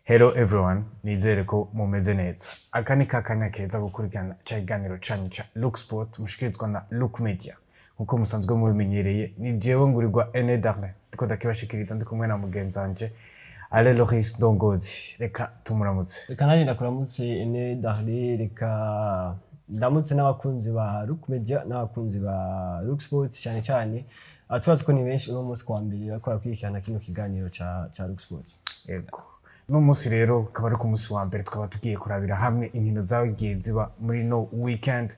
Hello everyone, nizere ko mumeze neza. Aka ni kakanya keza gukurikirana ikiganiro canyu ca Look Sport mushikirizwa na Look Media. Nkuko musanzwe mubimenyereye, ni jewe ngurirwa Ene Darne. Ndiko ndakibashikiriza ndi kumwe na mugenzi wanje Ale Loris Ndongozi. Reka tumuramutse. Reka nanjye ndakuramutse Ene Darne, reka ndamutse n'abakunzi ba Look Media n'abakunzi ba Look Sport cyane cyane. Tubazi ko ni benshi uno munsi kwa mbere bakora kwikirana kino kiganiro ca Look Sport. Yego. No musi rero kaba ari ku musi wa mbere tukaba tugiye kurabira hamwe inkino zagiye ziba muri no weekend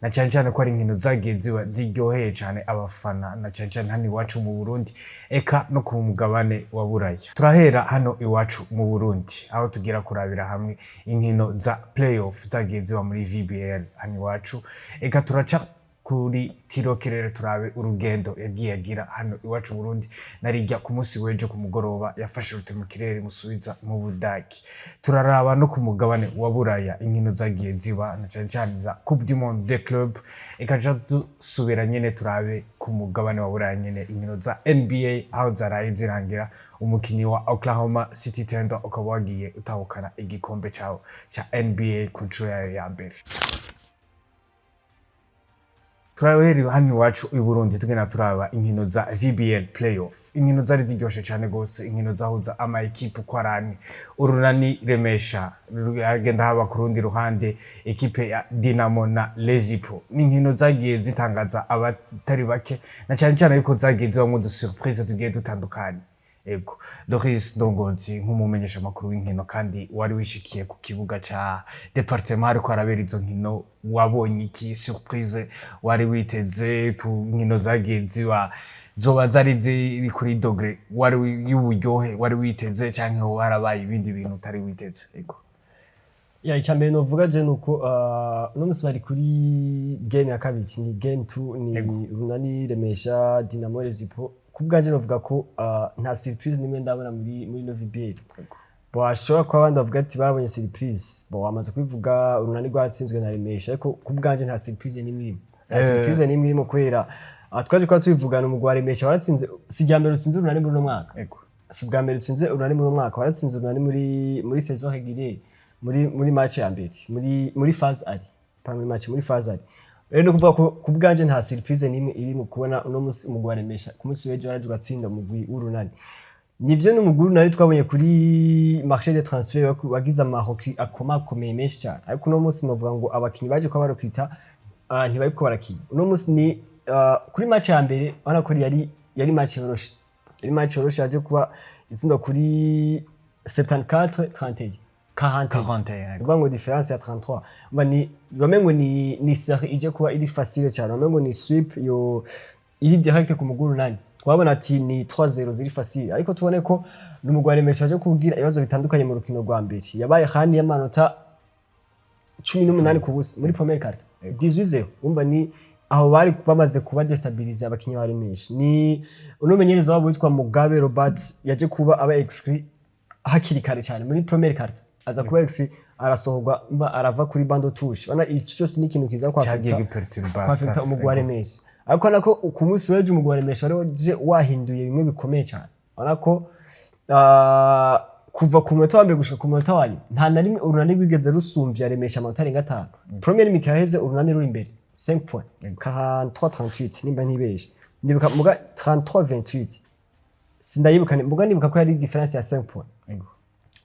na cyane cyane ko ari inkino zagiye ziba ziryoheye cyane abafana na cyane cyane hano iwacu mu Burundi eka no ku mugabane wa Buraya. Turahera hano iwacu mu Burundi aho tugira kurabira hamwe inkino za playoff zagiye ziba muri VBL hano iwacu eka turaca kuri THILO KEHRER turabe urugendo yagiye agira hano iwacu Burundi narijya ku munsi wejo ku mugoroba yafashe rutemu kirere musubiza mu Budaki. Turaraba no ku mugabane wa Buraya inkino zagiye ziba na cyane cyane za Coupe du Monde des Clubs ekaja dusubira nyene turabe ku mugabane wa Buraya nyene inkino za NBA aho zaraye zirangira umukinyi wa Oklahoma City Thunder ukaba wagiye utahukana igikombe cyawo cha NBA ku nshuro yayo ya mbere. Turahera hano iwacu i Burundi tugena turaba inkino za VBL playoff. Inkino zari ziryoshe cyane gose, inkino zahuza ama equipe kwarani. Urunani remesha agenda haba ku rundi ruhande equipe ya DYNAMO na Lezipo. Ni inkino zagiye zitangaza abatari bake na cyane cyane yuko zagiye zibamwe du surprise tugiye dutandukanye. Ego, Loris Ndongozi nk'umumenyesha makuru w'inkino kandi wari wishikiye ku kibuga ca departement ariko arabera izo nkino, wabonye iki surprise wari witeze tu nkino zagiye ziba zoba zari ziri kuri dogre wari y'uburyohe wari witeze canke ho harabaye ibindi bintu utari witeze? Ego ya icyambere novuga je nuko no musi bari kuri game ya kabiri ni game 2 ni runani remesha DYNAMO Lezipo. Kubwanje novuga ko nta surprise nimwe ndabona muri no VBL. Bashobora kuba abandi bavuga ati babonye surprise, bamaze kwivuga urunani rwatsinzwe na remesha, ariko kubwanje nta surprise nimwe. Surprise nimwe irimo kwera twaje kwa tubivugana umugwa remesha waratsinze sijyambere utsinze urunani muri no mwaka. Ego subwambere utsinze urunani muri no mwaka, waratsinze urunani muri saison régulière muri match ya mbere muri phase ari muri match muri phase ari. Rero no kuvuga ko kubwanje nta surprise nimwe iri mu kubona uno musi umugwa remesha ku musi wejo araje gatsinda umugwi w'urunani. Nivyo n'umuguru nari twabonye kuri marché de transfert wagize amahoki akomakomeye menshi cyane, ariko uno musi novuga ngo abakinyi baje ko barokwita ntibariko barakina. Uno musi ni kuri match ya mbere bana ko yari match yoroshe, yari match yoroshe yaje kuba itsinda kuri 74-31 41 ngo différence ya 33 bani bamengo ni série ije kuba iri facile cyane, bamengo ni sweep yo iri direct ku muguru nani twabona ati ni 3-0 ziri facile, ariko tubone ko n'umugware meshaje kugira ibibazo bitandukanye mu rukino rwa mbere yabaye hani y'amanota 18 ku busa muri première carte 18-0 umva ni aho bari bamaze kuba destabilize abakinyi bari menshi. Ni unomenyereza wabo witwa Mugabe Robert yaje kuba aba exclu hakiri kare cyane muri première carte, aza kuba exclu arasohorwa arava kuri bando touche. Bana ico cyose ni ikintu kiza kwa kwafita umugware menshi, ariko nako ku munsi weje umugware menshi rero je wahinduye bimwe bikomeye cyane. Bana ko kuva ku munota wa mbere gushika ku munota wa nyuma nta na rimwe urunani rwigeze rusumvya remesha amanota arenga 5. Première mi yaheze urunani ruri imbere 5 points 43-38 nimba ntibeshe, ndibuka muga 33-28 sindayibuka muga ndibuka ko yari difference ya 5 points.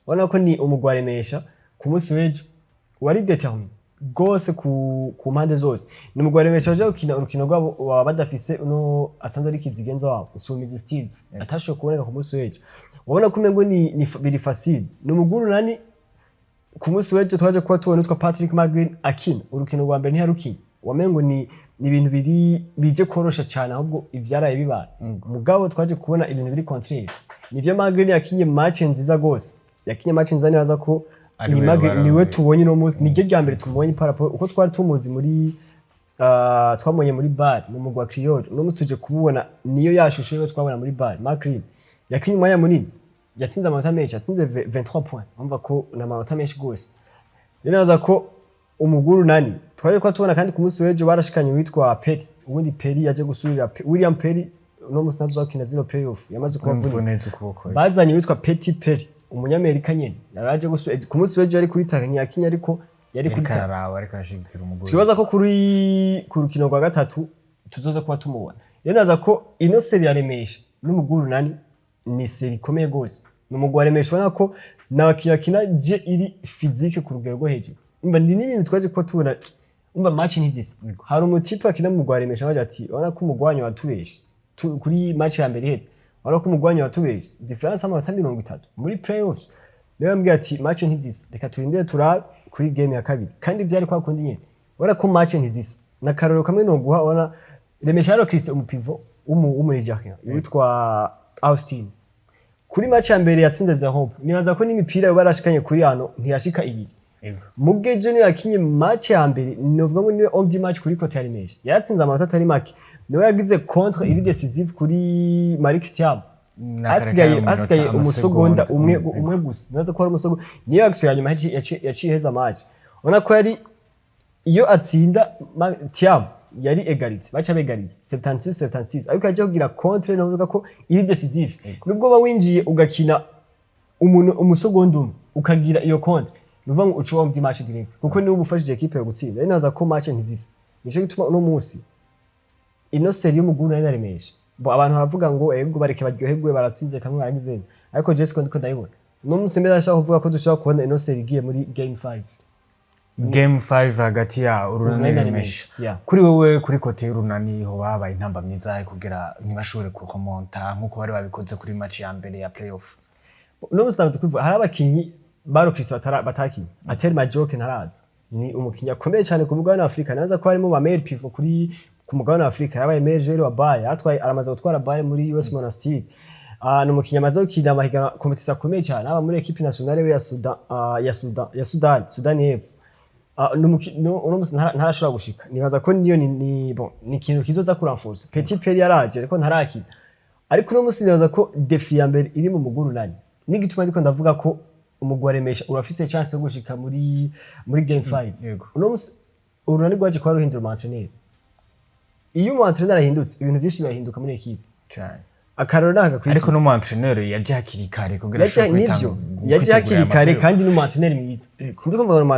Wana ko ni umugware mesha ku munsi wejo wari determiné gose ku mpande zose. Ni umugware mesha je ukina urukino rwabo badafise uno asanze ari kizigenza wabo usumize Steve atashoboye kuboneka ku munsi wejo. Wabona ko mengo ni biri facile. Ni umuguru nani ku munsi wejo twaje kuba tubona utwa Patrick Magrin akina urukino rwa mbere ntiharukina, wamengo ni ibintu bije korosha cyane ahubwo ivyaraye bibana. Mugabo twaje kubona ibintu biri contraire. Nivyo Magrin yakinye match nziza gose, yakinye match nziza neza ko ni Magrin niwe tubonye no munsi nige rya mbere tumubonye parapo uko twari tumuzi muri twabonye muri bar mu mugwa Criol. No munsi tuje kubona niyo yashusho yo twabona muri bar. Magrin yakinye umwanya munini, yatsinze amanota menshi, yatsinze 23 points, umva ko na amanota menshi gose. Ninaza ko umuguru nani twaje kwa tubona kandi ku munsi wejo barashikanye witwa Perry, ubundi Perry yaje gusubira William Perry no munsi nazo zakina zino playoff yamaze kuba mvunetse ukuboko. Bazanye witwa Petit Perry umunyamerika nyene naraje ku munsi w'ejo ari kuri Tanzania ariko yari kuri karaba ariko ashigikira umugore twibaza ko ku rukino rwa gatatu tuzoza kuba tumubona rero naza ko ino seri yaremesha n'umuguru nani ni seri ikomeye gose n'umuguru waremesha ubona ko n'abakina je iri physique ku rugero rwo hejuru umva ni n'ibintu twaje ko tubona umva match ntizisa hari umutipe akina mu gwaremesha baje ati ubona ko umugwanyo watubeshe kuri match ya mbere heze ubona ko umugwanyo watubeshe difference amanota 30 muri playoffs rero mbwiye ati match ntizisa reka turindire turabe kuri game ya kabiri kandi byari kwa kundi nyene ubona ko match ntizisa na karoro kamwe no guha ubona remesha rero Christian umupivo Nigeria yitwa Austin kuri match ya mbere yatsinze za Hope nibaza ko n'imipira yo barashikanye kuri hano ntiyashika ibiri Mugeje ni yakinye match ya mbere novuga ngo niwe on the match kuri Cote Remesha yatsinze amanota atari make niwe yagize contre iri decisive kuri Malik Thiam asigaye umusegonda umwe gusa nibaza ko ari umusegonda niyo yagiye nyuma yaciye heza match ubona ko yari iyo atsinda Thiam yari egalite bacha begalite 76 ariko yaje kugira contre novuga ko iri decisive nubwo ba winjiye ugakina umuntu umusegonda umwe ukagira iyo contre nuvuga ngo ucuwa mu match direct kuko niwe ubufashije equipe yo gutsinda naza ko match ntizisa nico gituma uno munsi ino seri y'umuguru nari naremesha abantu baravuga ngo ego bareke baryoherwe baratsinze kamwe baragize ariko Jessica ndiko ndayibona no munsi mbere ashaka kuvuga ko dushaka kubona ino seri igiye muri game 5 hagati ya urunani remesha kuri wewe kuri kote y'urunani ho babaye intamba myiza kugira ntibashobore kukomonta nkuko bari babikoze kuri match ya mbere ya playoff no munsi ndavuze kuvuga hari abakinyi baro Chris bataki ateri majoke ntaraza ni umukinya akomeye cyane ku mugabane wa Afrika naza ko harimo ba mail pivot kuri ku mugabane wa Afrika yabaye major wa Baye atwaye aramaze gutwara Baye muri US Monastir no mukinya amaze gukina amahiga competition akomeye cyane aba muri equipe nationale ya Sudan y'Epfo no musi ntarashobora gushika nibaza ko niyo ni ikintu kizoza kuranforce Petit Peri yaraje ariko ntarakina ariko no musi nibaza ko defi ya mbere iri mu muguru nani n'igituma ndiko ndavuga ko umugwaremesha urafite chance yo gushika muri game 5 yego uno musi urunani gwaje kwa ruhindura entraîneur iyo mu entraîneur ahindutse ibintu byinshi birahinduka muri equipe cyane akarora naga kuri ariko no mu entraîneur yaje hakiri kare kugira nivyo yaje hakiri kare kandi no mu entraîneur mwiza sindi kumva ngo mu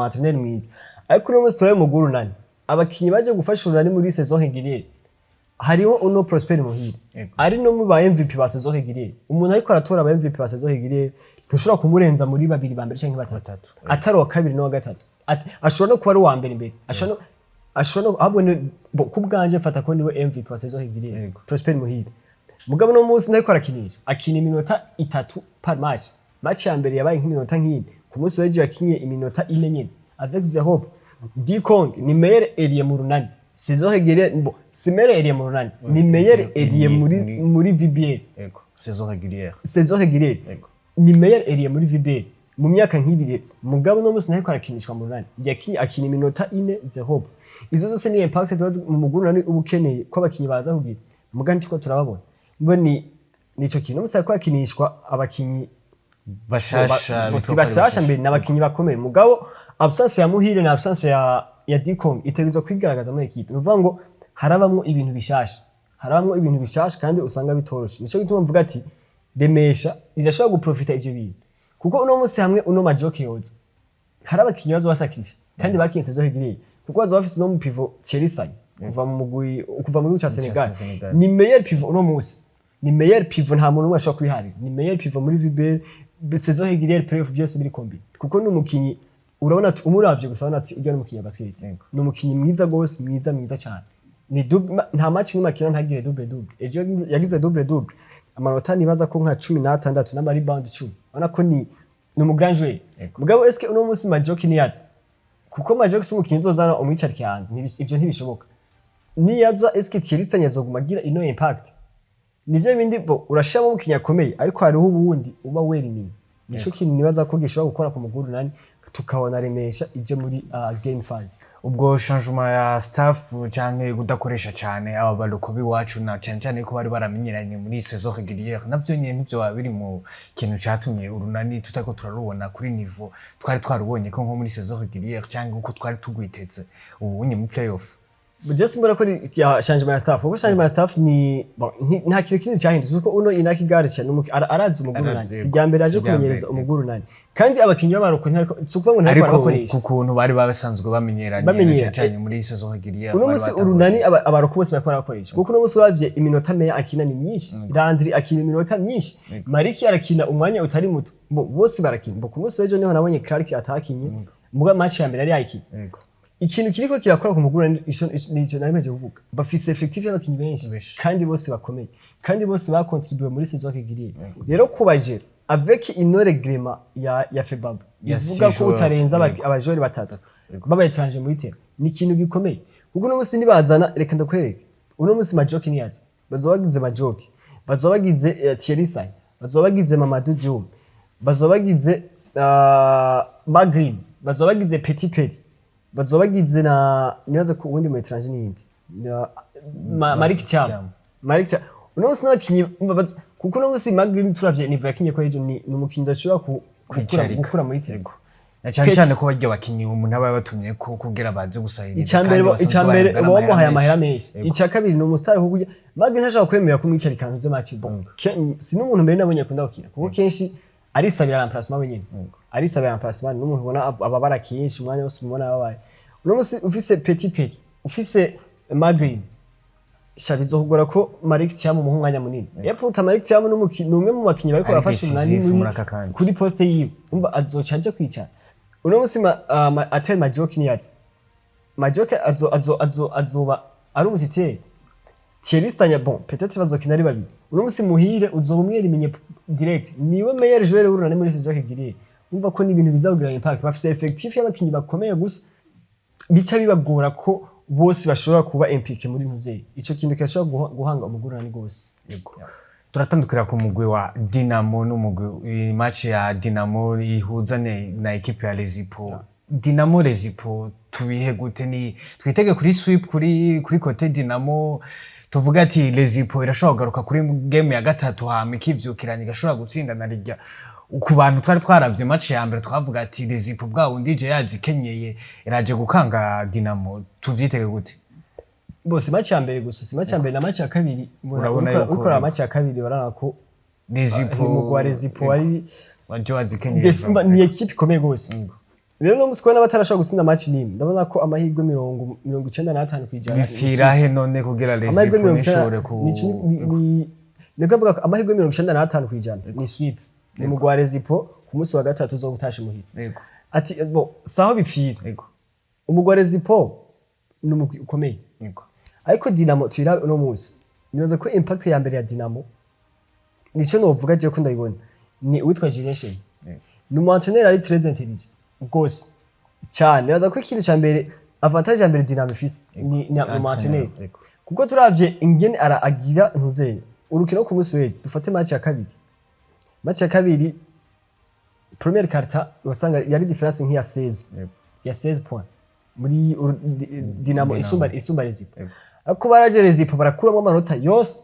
entraîneur mwiza ariko no musi turaye muguru nani abakinyi baje gufasha urunani muri saison régulière hariho uno Prosper Muhire ari no mu ba MVP ba saison régulière umuntu ariko aratora aba MVP ba saison régulière ntushobora kumurenza muri babiri ba mbere cyangwa batatu atari wa kabiri no wa gatatu ashobora no kuba ari wa mbere imbere ashobora ahubwo kubwanje mfata ko niwe MVP wa saison régulière Prosper Muhire mugabo no munsi nako arakinisha akina iminota 3 par match ya mbere yabaye nk'iminota nk'ine ku munsi w'ejo yakinye iminota 4 nyine avec the hope Dikong ni meilleur ailier mu runani saison régulière si meilleur ailier mu runani ni meilleur ailier muri VBL saison régulière ni meilleur ailier muri VBL mu myaka nk'ibiri mugabo no munsi nako arakinishwa mu runani yakinye akina iminota 4 the hope izo zose ni impact mu muguru nani ubukeneye ko abakinyi baza kugira mugandi ko turababona mbo nico kintu musa ko akinishwa abakinyi bashasha mbere n'abakinyi bakomeye mugabo absence ya Muhire na absence ya Dikong itegerezwa kwigaragaza muri equipe nuvuga ngo harabamwe ibintu bishasha kandi usanga bitoroshe nico gituma mvuga ati remesha irashobora guprofita ivyo bintu kuko uno munsi hamwe uno majoke yoza hari abakinyi bazo basacrifice kandi bakinye saison régulière kuko bazo bafise no mu pivot Thierry Sagne kuva mu cha Senegal ni meilleur pivot uno munsi ni meilleur pivot nta muntu ashobora kwiharira ni meilleur pivot muri VBL saison régulière playoff byose biri kombi kuko n'umukinyi urabona ati umuravye gusa urabona ati ujya n'umukinyi wa basket n'umukinyi mwiza gose mwiza cyane ni nta match ni makina ntagire double ejo yagize double amanota nibaza ko nka 16 n'ama rebound 10 urabona ko ni mu grand joueur mugabo eske uno munsi majoki ni yaza kuko majoki s'umukinyi uzozana umwicarike hanze ivyo ntibishoboka ni yaza eske Thierry Sagne azoguma agira ino impact nivyo bindi urashamo umukinyi akomeye ariko hariho ubundi uba werimiye nico kintu nibaza ko gishobora gukora ku muguru nani tukabona remesha ije muri game 5 ubwo changement ya staff canke kudakoresha cyane aba baloko biwacu na cyane ko bari baramenyeranye muri saison régulière navyo nyene nivyo babiri mu kintu catumye urunani tutako turarubona kuri niveau twari twarubonye ko nko muri saison régulière cyangwa uko twari tugwiteze ubu nye mu playoff just mbona ko changement ya staff kuko changement ya staff ni nta kintu kinini cyahindutse kuko uno Inaki Garcia arazi umuguru nani sijyambere aje kumenyereza umuguru nani kandi abakinyi b'amaroko ntako sukuva ngo ntako barakoresha kukuntu bari basanzwe bamenyeranye cyane muri saison hagiriya uno musi urunani abaroko bose bakora bakoresha kuko uno musi bavye iminota meya akina ni myinshi Landry akina iminota myinshi Mariki arakina umwanya utari muto bose barakina ku musi wejo niho nabonye Clark atakinye muga match ya mbere yari yakina ikintu kiriko kirakora ku muguru nico naremeje kuvuga bafise effective y'abakinyi benshi kandi bose bakomeye kandi bose bakontribuye muri saison hagiriya rero kubajera avec une règlement ya FEBABU ivuga ko utarenza abajori batatu baba etranje muri tera ni ikintu gikomeye kuko no musi nibazana reka ndakwereke uno musi majoki niyazi bazobagize majoki bazobagize Thierry Say bazobagize Mamadou Dioum bazobagize Magrin bazobagize Petit bazobagize na nibaza ko ubundi mu etranje n'indi Malik Thiam uno musi nakinyi kuko no musi Magrin turavye niva yakinye ko ejo ni umukinyi dashobora gukura muri tego na cyane ko bajya bakinyi umuntu aba batumye ko kugira baze gusahiriza icambere bamuhaye amahera menshi icya kabiri no mustari kuko Magrin ntashaka kwemera ko mwicari kantu byo match bon si n'umuntu mbere nabonye kunda gukina kuko kenshi arisabira remplacement wenyine arisabira remplacement n'umuntu ubona ababara kenshi umwanya wose umubona ababaye uno musi ufise Petit ufise Magrin shabizo kugora ko Malik Thiam mu mwanya munini yaputa Malik Thiam n'umwe mu bakinyi bariko barafasha umunani kuri poste yiwe umva azocanje kwicara uno musi atel majoki niyazi majoki azoba ari umutiteri Thierry Stanya bon peut-être bazokina ari babiri uno musi muhire uzoba umwerimenye direct niwe meilleur joueur urunane muri saison hagiriye umva ko ni ibintu bizagira impact bafise effective y'abakinyi bakomeye gusa bica bibagora ko bose bashobora kuba impliqué muri muzeyi ico kintu kirashobora guhanga umugurana gose yego turatandukira ku mugwi wa Dynamo n'umugwi match ya Dynamo ihuza na equipe ya Lezipo Dynamo Lezipo tubihe gute ni twitege kuri sweep kuri côté Dynamo tuvuga ati Lezipo irashobora kugaruka kuri game ya gatatu hama ikivyukiranye gashobora gutsinda na rijya ku bantu twari twaravye match ya mbere twavuga ati Lezipo bwa ndije yazikenyeye iraje gukanga Dynamo tuvyitege gute bose match ya mbere gusa si match ya mbere na match ya kabiri ukora match ya kabiri barana ko Lezipo umugwa Lezipo ari waje wazikenyeye ni equipe ikomeye gose rero no musikwana batarashaka gusinda match nimwe ndabona ko amahirwe 95 kwijana bifira he none kugira Lezipo nishore ku ni kuvuga ko amahirwe 95 kwijana ni sweep ni mugwa Lezipo ku munsi wa gatatu zo gutasha muhira yego ati bo saho bipfira yego umugwa Lezipo n'umugwi ukomeye yego ariko Dynamo twira no munsi nibaza ko impact ya mbere ya Dynamo nico novuga je ko ndabibona ni witwa Generation ni umuentraîneur ari très intelligent gose cyane nibaza ko ikintu ca mbere avantage ya mbere Dynamo ifise ni umuentraîneur kuko turavye ingene agira ntuzeye urukino ku munsi weje dufate match ya kabiri première carte wasanga yari difference nk'iya 16 ya 16 points muri Dynamo isumba Lezipo ako baraje Lezipo barakuramo amanota yose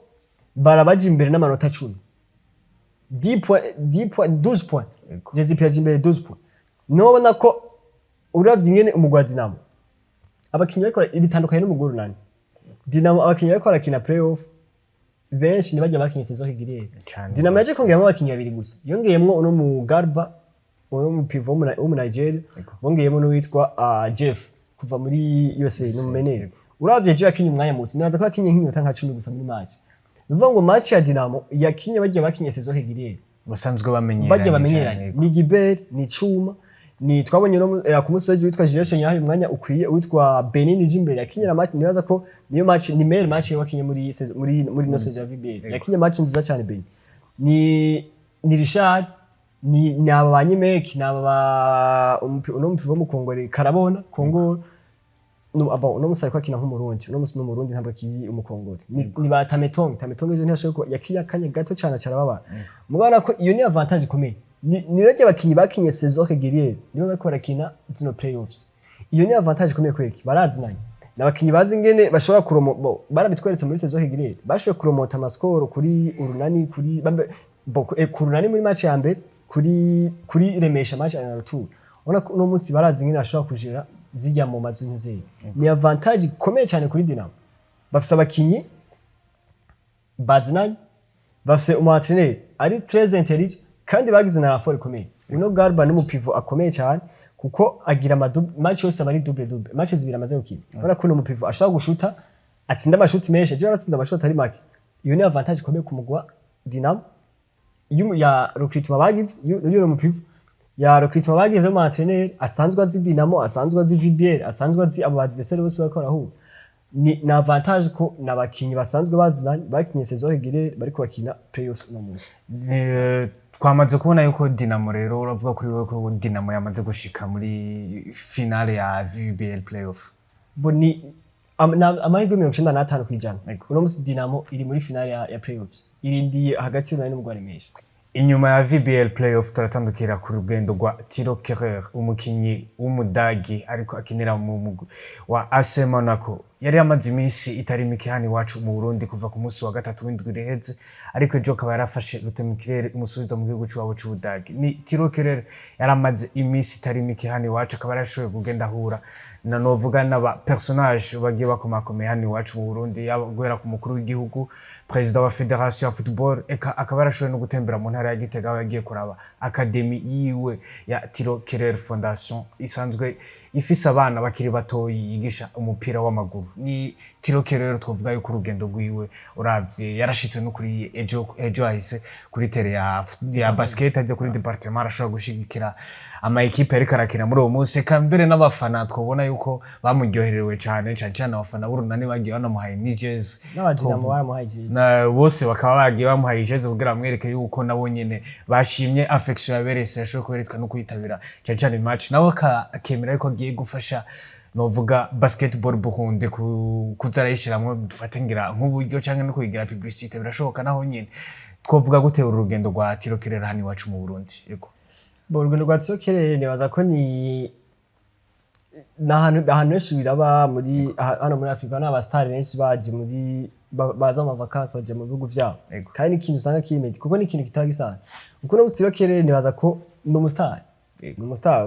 barabaje imbere n'amanota 10 12 points Lezipo yaje imbere 12 points nobona ko uravye ingene umugwa Dynamo abakinyi bariko ibitandukanye n'umuguru nani Dynamo abakinyi bariko barakina playoff benshi nibajya bakinyi saison higiriye Dynamo yaje kongeramo abakinyi babiri gusa yongeyemwo uno mu Garba uno mu pivot wo mu Nigeria bongeyemo no witwa Jeff kuva muri USA n'umumenere uravye je yakinye umwanya muto naza ko yakinye nk'iminota nka 10 gusa muri match bivuga ngo match ya Dynamo yakinye bajya bakinye saison higiriye basanzwe bamenyeranye ni Gibert ni Chuma ni twabonye no ku munsi w'ejo witwa Generation yahaye umwanya ukwiye witwa Benin Jimbere yakinye match nibaza ko niyo match ni meilleure match yakinye muri no saison ya VBL yakinye match nziza cyane Benin ni Richard ni aba banyemeki n'aba uno mpivo mu Kongore karabona Kongo no musari ko akina nk'umurundi no musi n'umurundi ntabwo ki umukongore ni ba Tametonge je ntashobora yakiya kanye gato cyane cyarababa mubana ko iyo ni avantage ikomeye ni rege bakinyi bakinye saison hegiriye nibo bakora kina zino playoffs iyo ni avantage ikomeye kweki barazinanye nabakinyi bazi ngene bashobora kuromo barabitweretse muri saison hegiriye bashoboye kuromota amaskoro kuri urunani kuri kurunani muri match ya mbere kuri remesha match ya retour ona no munsi barazi ngene bashobora kujera zijya mu mazu y'inzego ni avantage ikomeye cyane kuri Dinamo bafise abakinyi bazinanye bafise umuentraîneur ari très intelligent kandi bagize na rapport ikomeye uno Garba n'umupivo akomeye cyane kuko agira match yose abari double match zibiri amaze gukina urabona ko n'umupivo ashaka gushuta atsinda amashuti menshi je aratsinda amashuti ari make iyo ni avantage ikomeye ku mugwa Dinamo ya recruitment bagize iyo mupivo ya recruitment bagize mu entraîneur asanzwe azi Dinamo asanzwe azi VBL asanzwe azi abo adversaire bose bakora aho ni na avantage ko nabakinyi basanzwe bazinanye bakinye saison regire bari kubakina playoffs no munsi twamaze kubona yuko Dinamo rero uravuga kuri wewe ko Dinamo yamaze gushika muri finale ya VBL playoff boni amahirwe 95 kwijana uno musi Dinamo iri muri finale ya playoffs irindiye hagati y'Urunani n'Urwaremeje inyuma ya VBL playoff turatandukira ku rugendo rwa THILO KEHRER umukinyi w'umudagi ariko akinira mu mugwi wa AC Monaco yari yamaze iminsi itari mike hano iwacu mu Burundi kuva ku munsi wa gatatu w'indwi riheze ariko ejo akaba yarafashe rutemikirere umusubiza mu gihugu cy'uwabo cy'Ubudagi ni THILO KEHRER yaramaze iminsi itari mike hano iwacu akaba yarashoboye kugenda ahura na novuga n'aba personnage bagiye bakomakomeye hano iwacu mu Burundi guhera ku mukuru w'igihugu president wa Federation ya Football akaba yarashoboye no gutembera mu ntara ya Gitega aho yagiye kuraba academy yiwe ya THILO KEHRER Foundation isanzwe ifise abana bakiri batoyi yigisha umupira w'amaguru ni THILO KEHRER twovuga yuko urugendo rwiwe uravye yarashitse no kuri ejo ahise kuri tere ya basket ajya kuri departement arashobora gushigikira ama equipe ariko arakina muri uwo munsi kambere n'abafana twobona yuko bamuryoherewe cyane abafana b'Urunani bagiye banamuhaye nijez n'abadinamo baramuhaye jezi na bose bakaba bagiye bamuhaye jezi kugira amwereke yuko nabo nyene bashimye affection yaberese yashoboye kuberetwa no kwitabira cyane match nawe akemera yuko agiye gufasha novuga basketball Burundi kuzarayishiramwe dufate ngira nk'uburyo cyangwa no kuyigira publicité birashoboka naho nyene twovuga gutera urugendo rwa THILO KEHRER hano iwacu mu Burundi yego urugendo rwa THILO KEHRER nibaza ko ni ahantu henshi biraba muri hano muri Afrika n'abastar benshi baje muri baza mu vacances baje mu bihugu vyabo kandi ikintu usanga kimedi kuko ni ikintu kitagisana uko no THILO KEHRER nibaza ko no mustar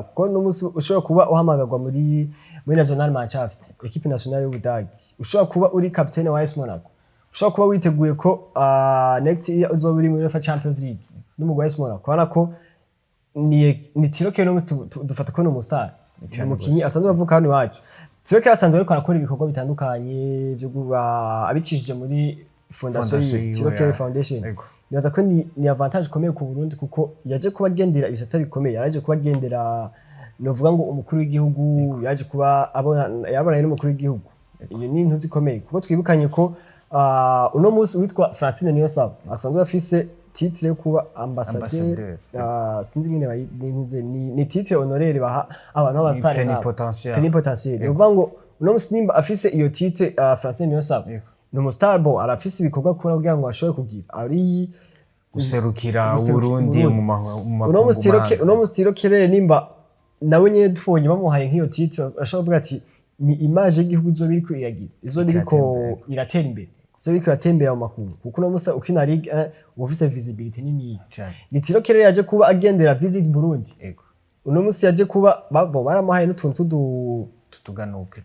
kuko no musi ushobora kuba uhamagarwa muri national Mannschaft equipe nationale y'Ubudagi ushobora kuba uri captain wa AS Monaco ushobora kuba witeguye ko next year uzoba uri muri UEFA Champions League n'umugwi wa AS Monaco kubona ko ni THILO KEHRER no dufata ko no mustar umukinyi asanzwe avuka hano iwacu THILO KEHRER asanzwe ariko arakora ibikorwa bitandukanye byo abicishije muri fondation THILO KEHRER Foundation nibaza ko ni avantage ikomeye ku Burundi kuko yaje kuba agendera ibisata bikomeye yaje kuba agendera novuga ngo umukuru w'igihugu yaje kuba yabonanye n'umukuru w'igihugu iyo ni intuzi ikomeye kuko twibukanye ko uno munsi witwa Francine Niyonsaba asanzwe afise titre yo kuba ambassadeur sinzi ngene ni titre honoraire baha abantu b'abastari plenipotentiaire novuga ngo uno munsi nimba afise iyo titre Francine Niyonsaba no mustarbo arafise ibikorwa kora kugira ngo ashobore kugira ari guserukira Burundi mu makungu uno munsi THILO KEHRER nimba nawe nyene tubonye bamuhaye nk'iyo titre ashobora kuvuga ati ni image y'igihugu zo biriko iragira izo biriko iratera imbere zo biriko iratembera mu makungu kuko uno munsi ukina ligue ufise visibility nini ni THILO KEHRER yaje kuba agendera visit Burundi uno munsi yaje kuba baramuhaye n'utuntu tuganuke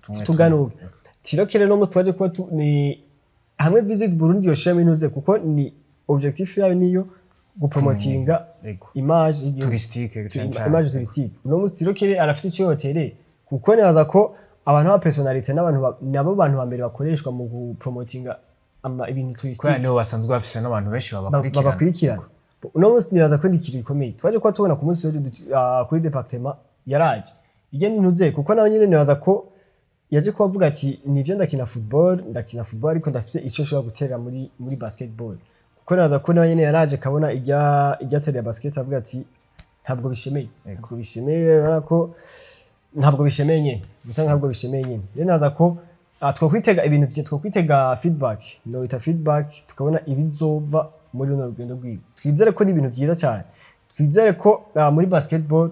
THILO KEHRER no munsi twaje kuba ni hamwe visit Burundi yoshema inuze kuko ni objectif yayo niyo gupromotinga image touristique image touristique uno munsi THILO KEHRER arafise icyo hotere kuko nibaza ko abantu ba personality nabo bantu bambere bakoreshwa mu gupromotinga ibintu touristique kwa niho basanzwe bafise n'abantu benshi babakurikirana uno munsi nibaza ko ndikiri ikomeye twaje kuba tubona ku munsi kuri departement yaraje igeni ntuze kuko nawe nyine nibaza ko yaje kuvuga ati nije ndakina football ariko ndafise ico shobora guterera muri basketball kuko naza ko nawe nyene yaraje kabona ijya tele ya basket avuga ati ntabwo bishemeye barako ntabwo bishemeye nyene gusa ntabwo bishemeye nyene rero naza ko twokwitega ibintu bye twokwitega feedback no ita feedback tukabona ibizova muri runo rugendo rwiwe twizere ko ni ibintu byiza cyane twizere ko muri basketball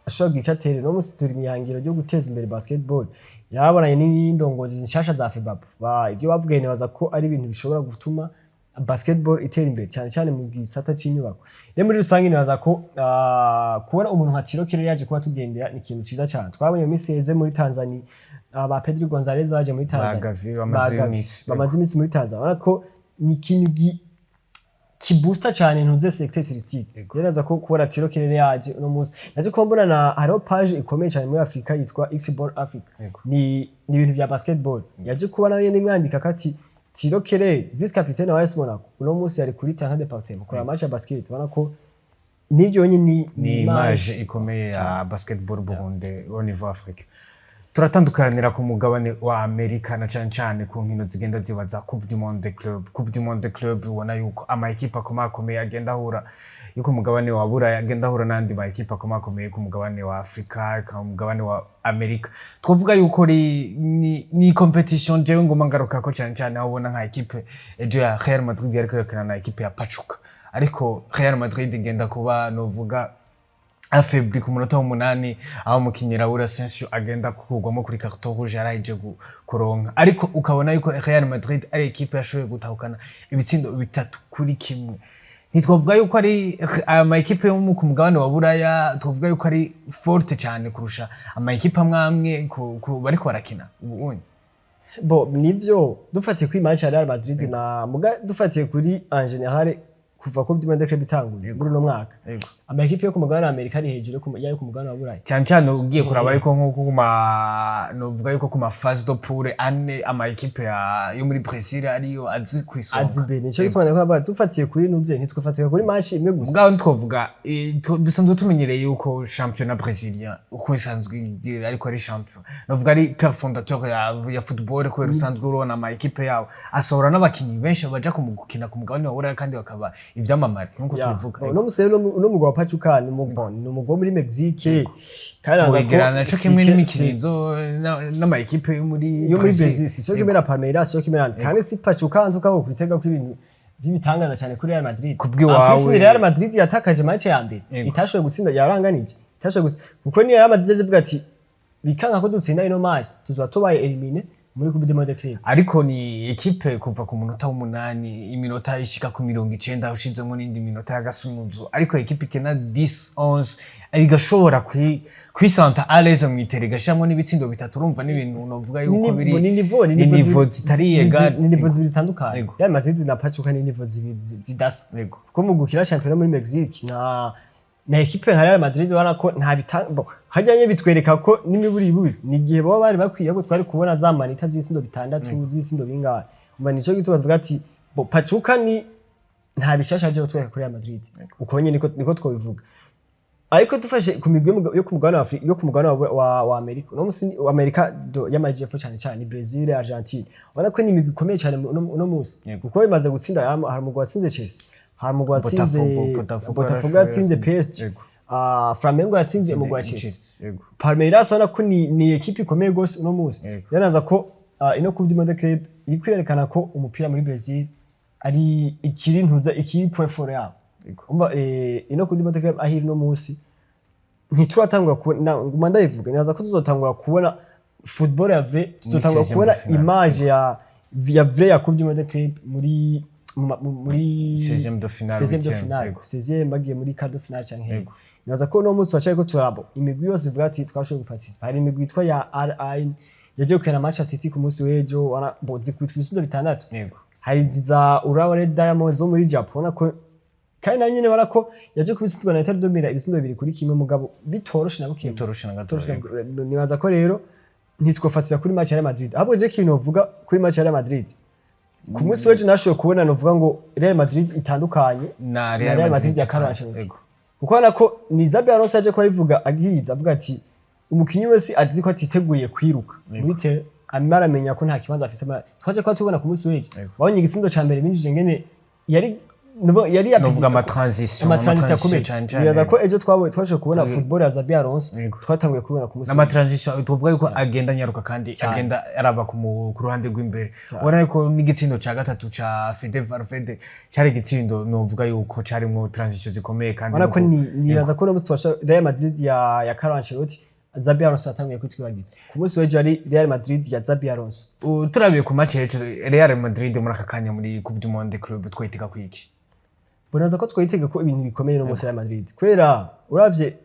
ashobora gica tere no musi turi mihangiro ryo guteza imbere basketball yabonanye n'indongozi nshasha za FEBABU ibyo bavugaye nibaza ko ari ibintu bishobora gutuma basketball itera imbere cyane cyane mu gisata cy'inyubako. Rero muri rusange nibaza ko kubona umuntu nka THILO KEHRER yaje kuba tugendera ni ikintu ciza cyane. Twabonye iminsi yeze muri Tanzania ba Pedro Gonzalez baje muri Tanzania bamaze iminsi muri Tanzania. Urabona ko ni ikintu kibusta cyane ntuze secteur touristique. Yeraza ko kubona THILO KEHRER yaje uno munsi. Naje ko mbona na hariho page ikomeye cyane muri Afrika yitwa Xball Africa. Ni ibintu bya basketball. Yaje kubona yene mwandika kati THILO KEHRER vice capitaine wa AS Monaco uno munsi yari kuri terrain de département kora match ya basket. Ubona ko nivyo nyine ni image ikomeye ya basketball Burundi au niveau Afrique. Turatandukanira ku mugabane wa Amerika na cyane ku nkino zigenda zibaza Coupe du Monde Club ubona yuko ama equipe akomeye agenda ahura yuko mugabane wa Buraya agenda ahura nandi ma equipe akomeye ku mugabane wa Afrika ku mugabane wa Amerika. Twovuga yuko ni competition jewe ngoma ngaruka ko cyane aho ubona nka equipe ejo ya Real Madrid yari kwerekana na equipe ya Pachuca, ariko Real Madrid igenda kuba novuga afebri ku munota w'umunani aho umukinyi Raúl Asensio agenda kugwamo kuri carton rouge yarahije kuronka, ariko ukabona yuko Real Madrid ari equipe yashoboye gutahukana ibitsindo 3-1. Ntitwavuga yuko ari ama equipe yo mu mugabane wa Buraya, twavuga yuko ari forte cyane kurusha ama equipe amwe bariko barakina ubunye. Bo nivyo dufatiye kuri match ya Real Madrid na dufatiye kuri en general kuva ko Coupe du Monde bitanguye muri no mwaka. Ama equipe yo ku mugabane wa Amerika ari hejuru yo ku mugabane wa Buraya. Cyane ugiye kuraba ariko nko novuga yuko ku ma phase de poule ane ama equipe yo muri Brazil ariyo azi kwisonga. Azibe nico gitwanda ko dufatiye kuri nuze ntitwafatiye kuri match imwe gusa. Mugabo ntwovuga dusanzwe tumenyereye yuko championnat brésilien uko isanzwe ariko ari champion. Novuga ari père fondateur ya football ko rusanzwe urona ama equipe yawo asohora n'abakinyi benshi baja kumugukina ku mugabane wa Buraya kandi bakaba ivyamamare nkuko tubivuga. No musero no mugwa wa Pachuca ni mugwa muri Mexique kandi wegerana cyo kimwe n'imikinizo n'ama equipe yo muri Brazil cyo kimera Palmeiras cyo kimera kandi si Pachuca ntuka ko kwitega ko ibintu by'ibitangaza cyane kuri Real Madrid. Kubwi wawe Real Madrid yatakaje match ya mbere itashoboye gutsinda yaranganije itashoboye kuko ni Real Madrid yavuga ati bikanga ko dutsinda ino match tuzwa tubaye eliminer muri Coupe du Monde Club, ariko ni equipe kuva ku munota w'umunani iminota ishika ku 90 ushizemo n'indi minota y'agasunuzo, ariko equipe ikena 10-11 igashobora kwisanta à l'aise mu itere gashamo n'ibitsindo bitatu. Urumva n'ibintu novuga yuko biri ni niveau zitari egal, ni niveau zitandukanye. Real Madrid na Pachuca ni niveau zidasa ko mu gukira championnat muri Mexique na equipe nka Real Madrid wana ko nta bitambo hajyanye bitwereka ko n'imiburi ni gihe baba bari bakwiye ko twari kubona za manita z'isindo bitandatu z'isindo bingahe. Umva nico gituma tuvuga ati Pachuca ni nta bishashaje utwereka kuri Real Madrid uko nyine niko twobivuga. Ariko tufashe ku migwe yo ku mugabane wa Afrika yo ku mugabane wa Amerika no musi Amerika y'amajye fo cyane Brazil, Argentine ubona ko ni imigwi ikomeye cyane no musi kuko bimaze gutsinda hari umugwa watsinze Chelsea, hari umugwa watsinze Botafogo yatsinze PSG, Flamengo yatsinze umugwa wa Chelsea. Palmeiras ubona ko ni equipe ikomeye gose no musi. Yanaza ko ino Coupe du Monde Club ikwirerekana ko umupira muri Brazil ari ikiri ntuza ikiri point fort yabo. Umba ino Coupe du Monde Club ahiri no musi ntituratangura nguma ndayivuga naza ko tuzotangura kubona football ya vrai, tuzotangura kubona image ya vrai ya Coupe du Monde Club muri 16e de finale 16e bagiye muri quart de finale cyane. Naza ko no musi twacaye ko turabo imigwi yose ivuga ati twashoboye guparticipa. Hari imigwi itwa ya RI yaje gukina Manchester City ku musi w'ejo wana bozi kwitwa ibisundo bitandatu. Hari ziza Urawa Red Diamonds zo muri Japan ko kandi na nyine barako yaje kubisindwa na Inter domira ibisundo bibiri kuri kimwe mugabo bitoroshe nabukiye bitoroshe na gato. Nibaza ko rero ntitwofatira kuri match ya Real Madrid ahubwo je kintu uvuga kuri match ya Real Madrid ku munsi w'ejo nashoboye kubona novuga ngo Real Madrid itandukanye na Real Madrid ya Carlo Ancelotti kuko nako ni Xabi Alonso yaje ko abivuga agihiza avuga ati umukinyi wese azi ko atiteguriye kwiruka bite amara amenya ko nta kibanza afise. Twaje ko tubona ku munsi w'ejo wabonye igisindo ca mbere binjije ngene yari novuga ama transition yaza ko ejo twashoboye kubona football ya Xabi Alonso twatanguye kubona ku munsi ama transition tuvuga yuko agenda nyaruka kandi agenda araba ku ruhande rw'imbere. Ubona ko n'igitsindo ca gatatu ca Fede Valverde cyari igitsindo novuga yuko carimo transition zikomeye kandi ubona ko nibaza ko no musi twasha Real Madrid ya Carlo Ancelotti Xabi Alonso yatanguye kwitwibagiza ku munsi w'ejo ari Real Madrid ya Xabi Alonso. Turabiye ku match yejo Real Madrid muri aka kanya muri Coupe du Monde Club twitega kwiki. Bonaza ko twitega ko ibintu bikomeye no munsi ya Madrid. Kwera uravye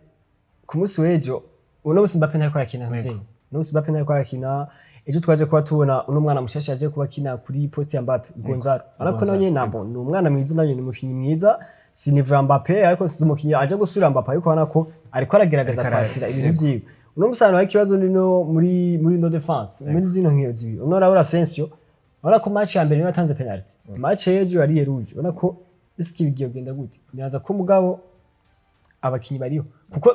ku munsi w'ejo uno munsi Mbappe ntako arakina nzeye. No munsi Mbappe ntako arakina ejo twaje kuba tubona uno mwana mushasha yaje kuba kina kuri poste ya Mbappe Gonzalo. Ariko nanye nabo ni umwana mwiza nanye ni umukinyi mwiza. Sinivra Mbappe ariko sizo umukinyi aje gusura Mbappe ariko bana ko ariko aragerageza kwasira ibintu byiwe. Uno musano w'ikibazo nino muri no defense muri zino nkiyo zibi. Uno Raul Asensio urabona ko match ya mbere niwe yatanze penalty. Match yejo yari yeruje. Urabona ko iski bigiye kugenda gute. Nyaza ko mugabo abakinyi bariho.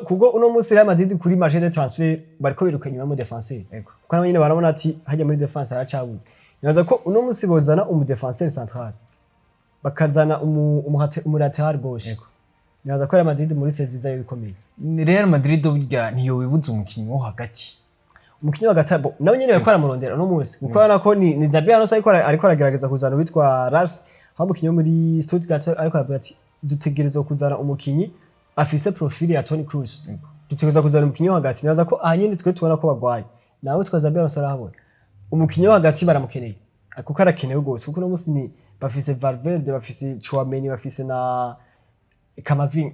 Kuko uno munsi Real Madrid kuri marché de transfert bariko birukanye mu défenseur. Kuko nabo nyine barabona ati hajya muri defense aracabuze. Nyaza ko uno munsi bozana défenseur central. Bakazana umulateral gauche. Nyaza ko Real Madrid muri seziza yikomeye. Real Madrid burya ntiyo wibuza umukinyi wo hagati. Umukinyi wa gatabo nawe nyene yakora murondera no munsi. Kuko urabona ko ni Xabi Alonso ariko aragerageza kuzana witwa Lars, aho umukinyi wo muri Stuttgart ariko aravuga ati dutegerezwa kuzana umukinyi afise profile ya Toni Kroos. Dutegerezwa kuzana umukinyi wo hagati. Nyaza ko ahanyene twe tubona ko bagwaye. Nawe twa Xabi Alonso arahabona. Umukinyi wo hagati baramukeneye. Kuko arakenewe gose. Kuko no munsi ni bafise Valverde, bafise Chouameni, bafise na Kamavinga.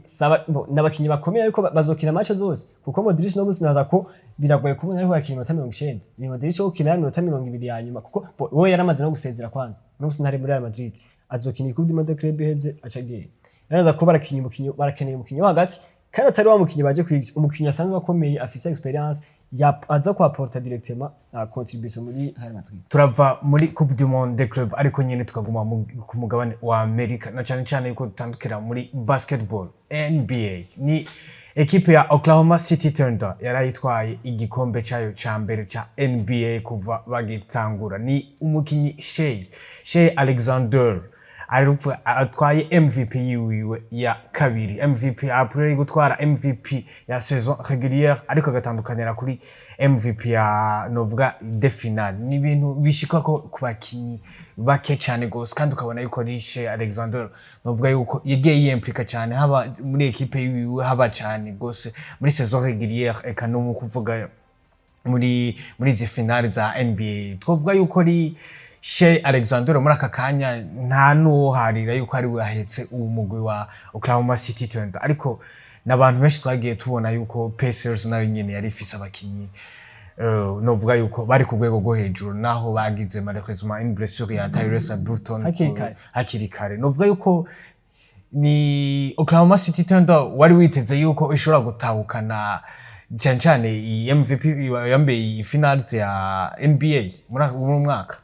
N'abakinyi bakomeye ariko bazokina match zose. Kuko Modric no munsi naza ko biragoye kubona ariko yakina 90. Ni Modric wo kina 20 ya nyuma kuko we yaramaze no gusezera kwanza. No munsi ntari muri Real Madrid. Azokina Coupe du Monde Club heze acagiye. Naza ko barakeneye umukinyi wo hagati kandi atari wa mukinyi baje kwiga. Umukinyi asanzwe akomeye afise experience aza ko apporta directement na contribution muri Real Madrid. Turava muri Coupe du Monde Club ariko nyene tukaguma ku mugabane wa Amerika na cyane yuko dutandukira muri basketball NBA. Ni ekipe ya Oklahoma City Thunder yarayitwaye igikombe cyayo ca mbere ca NBA kuva bagitangura. Ni umukinyi Shai Alexander atwaye MVP yiwe ya kabiri. MVP après gutwara MVP ya saison régulière ariko agatandukanira kuri MVP ya novuga de finale. Ni ibintu bishika ko kubakinyi bake cyane gose kandi ukabona yuko Shai Alexander novuga yuko yegeye yimplika cyane haba muri ekipe yiwe haba cyane gose muri saison régulière eka no mu kuvuga muri zi finale za NBA. Twovuga yuko ari Shai Alexander muri aka kanya nta nuwo harira yuko ari we ahetse umugwi wa Oklahoma City Thunder ariko nabantu benshi twagiye tubona yuko Pacers nayo nyene yari ifise abakinyi novuga yuko bari ku rwego rwo hejuru naho bagize malheureusement une blessure ya Tyrese Burton hakiri kare. Novuga yuko ni Oklahoma City Thunder wari witeze yuko ishobora gutahukana cyane i MVP yambaye finals ya NBA muri mwaka.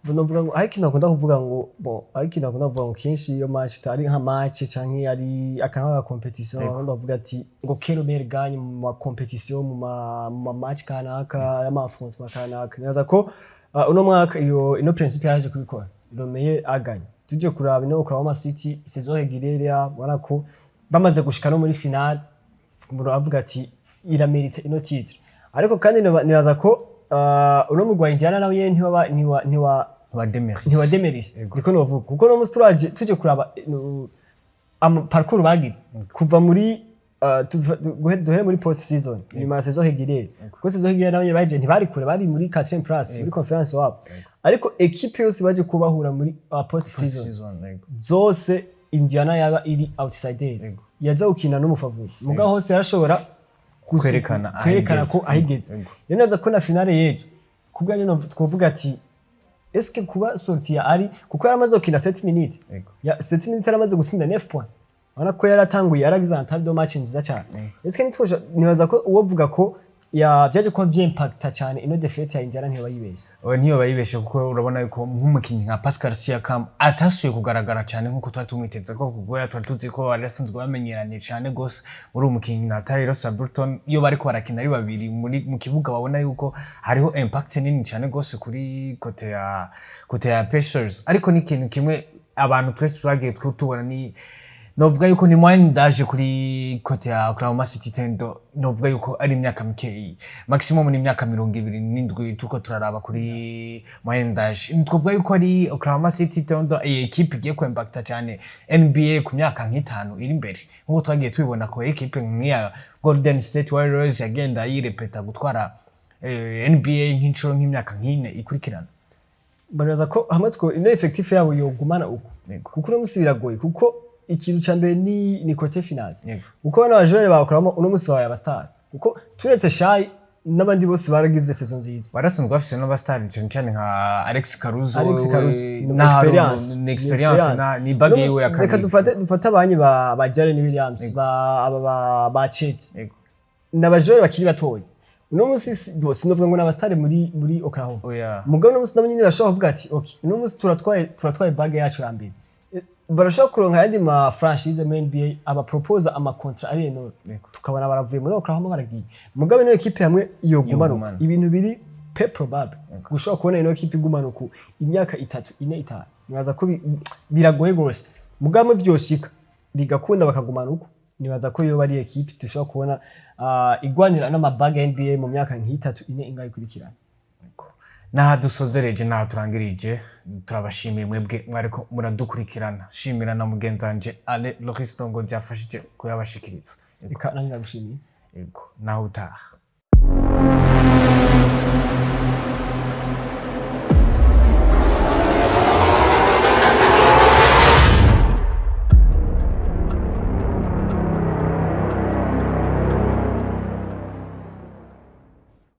Bonovuga ngo ariko nakunda kuvuga ngo ariko nakunda kuvuga ngo kenshi iyo match tari nka match canke ari akana competition aho ndavuga ati ngo kero mer gagne mu competition mu match kanaka ya France kanaka. Nyaza ko uno mwaka ino principe yaje kubikora Romeye aganye tuje kuraba ino Oklahoma City saison régulière wala ko bamaze gushika no muri finale muravuga ati iramerite ino titre ariko kandi nibaza ko uno mugwa Indiana nawe yene ntiwa demeris niko novuga kuko no musturaje tuje kuraba parcours bagize kuva muri duhere muri post season nyuma ya saison régulière kuko saison régulière nawe baje ntibari kure bari muri 4e place muri conference wabo ariko equipe yose baje kubahura muri post season zose Indiana yaba iri outsider yaza ukina no mufavuri muga hose yarashobora kwerekana ko ahigeze. Rero naza ko na finale yejo kubwanye no twovuga ati eske kuba sortia ari kuko yaramaze gukina 7 minutes ya 7 minutes yaramaze gusinda 9 points Wana ko yaratanguye yaragize antabdo match nziza cyane. Eske nitwoje nibaza ko uwovuga ko ya byaje ko by'impact cyane ino defete ya Indiana ntiyo bayibeshe. Ntiyo bayibeshe kuko urabona yuko nk'umukinyi nka Pascal Siakam atasuye kugaragara cyane nkuko twari tumwiteze ko kugora twari tuzi ko barasanzwe bamenyeranye cyane gose muri umukinyi na Tyrese Burton iyo bariko barakina ari babiri mu kibuga babona yuko hariho impact nini cyane gose kuri kote ya Pacers ariko ni ikintu kimwe abantu twese twagiye tubona novuga yuko ni moyenne d'âge kuri kote ya Oklahoma City Thunder, novuga yuko ari imyaka mikeyi, maximum ni imyaka 27 turiko turaraba kuri moyenne d'âge. Twovuga yuko ari Oklahoma City Thunder equipe igiye ku impacta cyane NBA ku myaka nk'itanu iri imbere, nkuko twagiye tubibona ko equipe nk'iya Golden State Warriors yagenda yirepeta gutwara NBA nk'inshuro nk'imyaka nk'ine ikurikirana. Baraza ko hamatwo ine effective yabo yogumana uko kuko no musi biragoye kuko ikintu ca mbere ni côté finance kuko bana bajore bakoramo uno musi wawe abastar kuko turetse Shy n'abandi bose baragize saison nziza barasunzwe bafise n'abastar cyane nka Alex Caruso na experience na ni bagi yiwe ya kabiri. Reka dufate abanyi ba Jalen Williams ba Chet n'abajore bakiri batoye uno musi sinovuga ngo n'abastar muri Oklahoma mugabo no musi nabo nyine bashobora kuvuga ati okay uno musi turatwaye bag yacu ya mbere barashaka kuronka yandi ma franchise mu NBA aba propose ama contrat ari enorme tukabona baravuye muri Oklahoma baragiye mugabe no equipe hamwe yogumana ibintu biri pe probable gushaka kubona ino equipe igumana uku imyaka 3 4 5 nibaza ko biragoye gose mugabe vyoshika bigakunda bakagumana uko nibaza ko yo bari equipe dushaka kubona igwanira n'ama bag NBA mu myaka nk'itatu 4 ingayi kurikirana. Naha dusozereje naha turangirije turabashimiye mwebwe mwariko muradukurikirana shimira na mugenzanje Ale Loristongo byafashije kuyabashikiriza eka nani nagushimiye yego naho utaha.